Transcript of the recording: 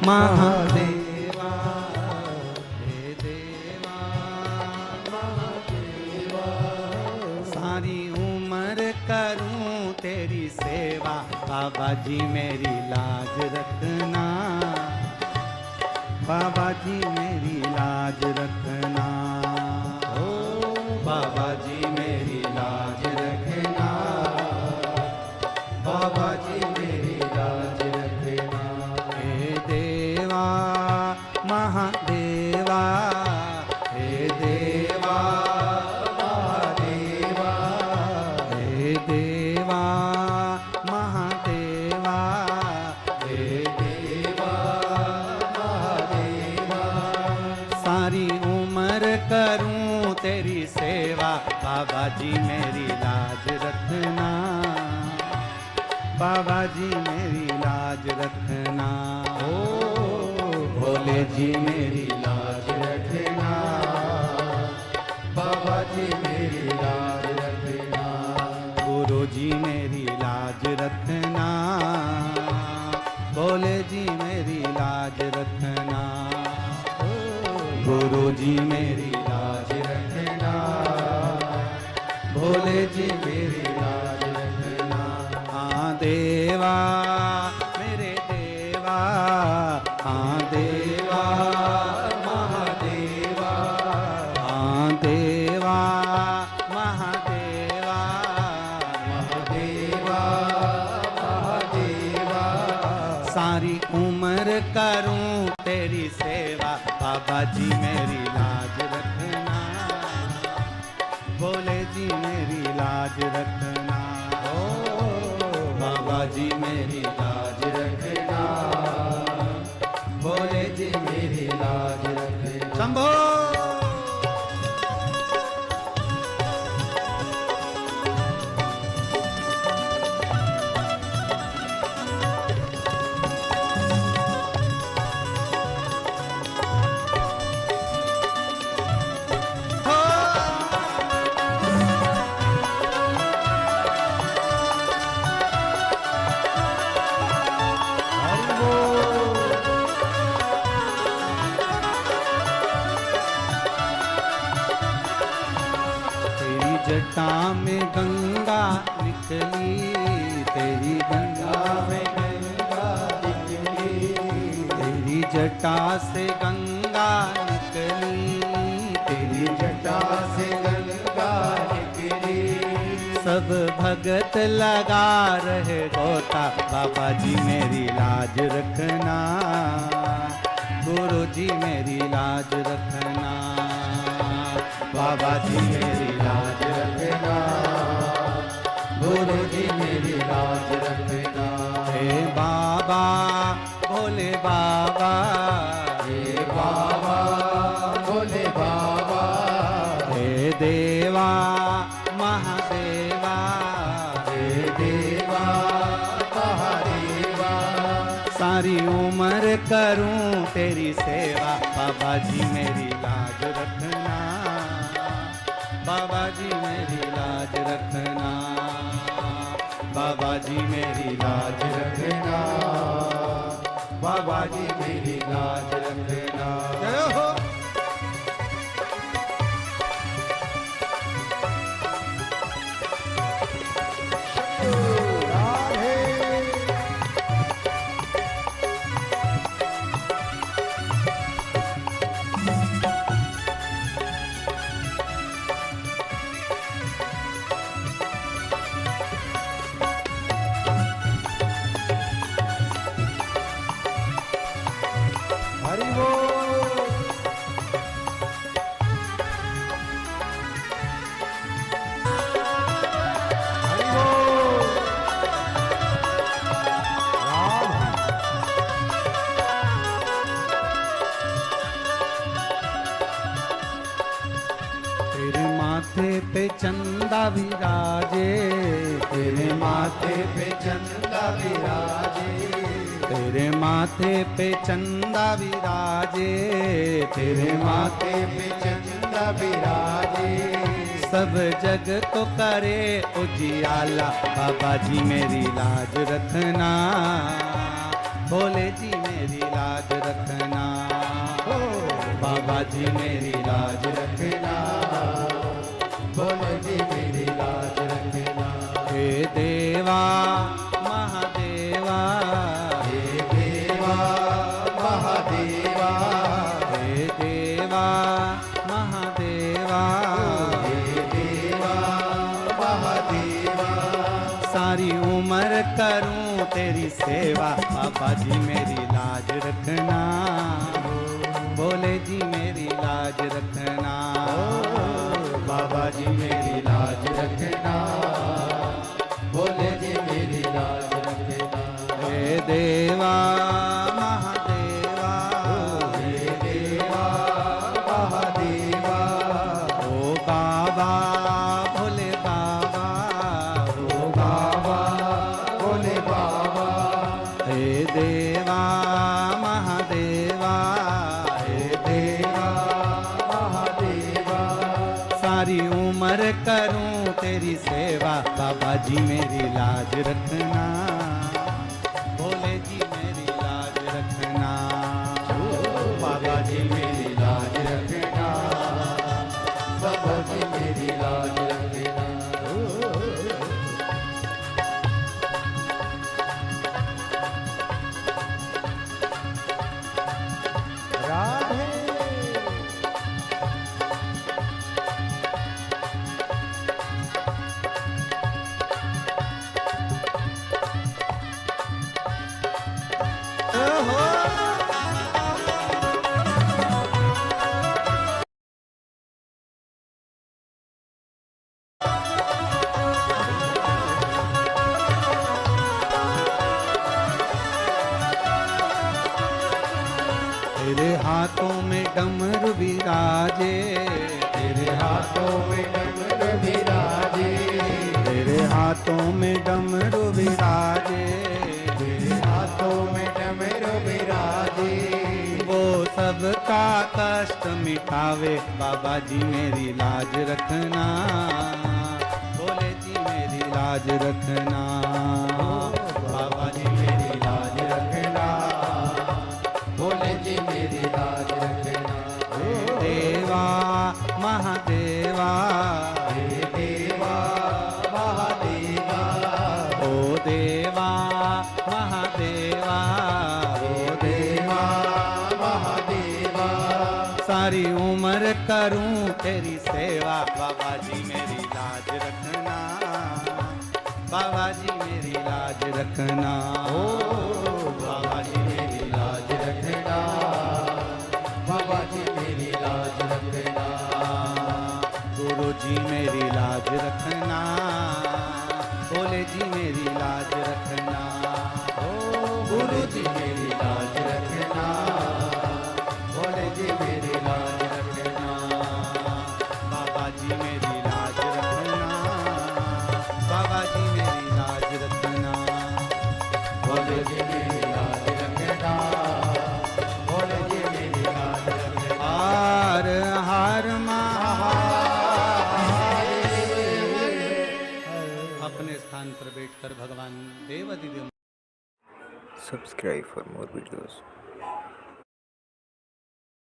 महादेवा, हे देवा महादेवा। सारी उम्र करूं तेरी सेवा, बाबा जी मेरी लाज रखना, बाबा जी मेरी लाज रखना, ओ बाबा जी मेरी लाज रखना, बाबा जी मेरी लाज रखना। हे देवा महादेवा, हे देवा महादेवा, हे देवा महादेवा, हे देवा महादेवा। सारी उम्र करूं तेरी सेवा, बाबा जी मेरी लाज रखना, बाबा जी मेरी लाज रखना, ओ भोले जी मेरी लाज रखना, बाबा जी मेरी लाज रखना, गुरु जी मेरी लाज रखना, भोले जी मेरी लाज रखना, गुरु जी मेरी लाज रखना, भोले जी मेरी लाज रखना। हाँ देवा मेरे देवा, हाँ देवा महादेवा, हाँ देवा महादेवा, महादेवा महादेवा। सारी उम्र करूं तेरी सेवा, बाबा जी मेरी लाज रखना, भोले जी मेरी लाज रखना, ओ बाबा जी मेरी लाज रखना, भोले जी मेरी लाज रखना। शंभो जटा में गंगा निकली, तेरी गंगा में गंगा निकली, तेरी जटा से गंगा निकली, तेरी जटा से गंगा निकली। सब भगत लगा रहे गोता, बाबा जी मेरी लाज रखना, गुरु जी मेरी लाज रखना, बाबा जी मेरी लाज रखना, गुरु जी मेरी लाज रखना। हे बाबा भोले बाबा, हे बाबा भोले बाबा, हे देवा महादेवा, हे देवा महादेवा। सारी उम्र करूं तेरी सेवा, बाबा जी मेरी लाज रखना, बाबा जी मेरी लाज रखना, बाबा जी मेरी लाज रखना, बाबा जी मेरी लाज रखना। जय हो। हरि बोल। हरि बोल। तेरे माथे पे चंदा विराजे, तेरे माथे पे चंदा विराजे, तेरे माथे पे चंदा विराजे, तेरे माथे पे चंदा विराजे। सब जग तो करे उजियाला, बाबा जी मेरी लाज रखना, भोले जी मेरी मेरी लाज रखना, ओ बाबा जी मेरी लाज रखना, भोले जी मेरी लाज रखना। हे देवा महादेवा, हे देवा महादेवा, हे देवा महादेवा, हे देवा महादेवा। सारी उम्र करूं तेरी सेवा, बाबा जी मेरी लाज रखना, भोले जी मेरी लाज रखना, बाबा जी मेरी लाज रखना, भोले जी मेरी लाज रखना। हे देवा महादेवा, हे देवा महादेवा, ओ बाबा भोले बाबा, ओ बाबा भोले बाबा। हे देवा महादेवा, हे देवा महादेवा। सारी उम्र करूं तेरी सेवा, बाबा जी मेरी लाज रखना, भोले जी मेरी लाज रखना, बाबा जी मेरी लाज रखना, बाबा जी मेरी लाज रखना। राधे तेरे हाथों में डमरू विराजे, तेरे हाथों में डमरू विराजे, तेरे हाथों में डमरू विराजे, तेरे हाथों में डमरू विराजे। वो सबका कष्ट मिटावे, बाबा जी मेरी लाज रखना, भोले जी मेरी लाज रखना, बाबा जी मेरी लाज रखना, भोले जी मेरी लाज रखना। हे देवा महादेवा, हे देवा महादेवा, ओ देवा महादेवा, ओ देवा महादेवा। सारी उम्र करूं तेरी सेवा, बाबा जी मेरी लाज रखना, बाबा जी मेरी लाज रखना, ओ बाबा जी मेरी लाज रखना, बाबा जी मेरी लाज रखना, गुरु जी मेरी लाज रखना, भोले जी मेरी लाज रखना, ओ गुरु जी मेरी लाज रखना, भोले जी मेरी लाज रखना, बाबा जी मेरी लाज रखना, बाबा जी मेरी लाज रखना, भोले जी मेरी लाज रखना, भोले जी मेरी लाज रखना। हर हर अपने स्थान पर बैठकर भगवान देव। Subscribe for more videos.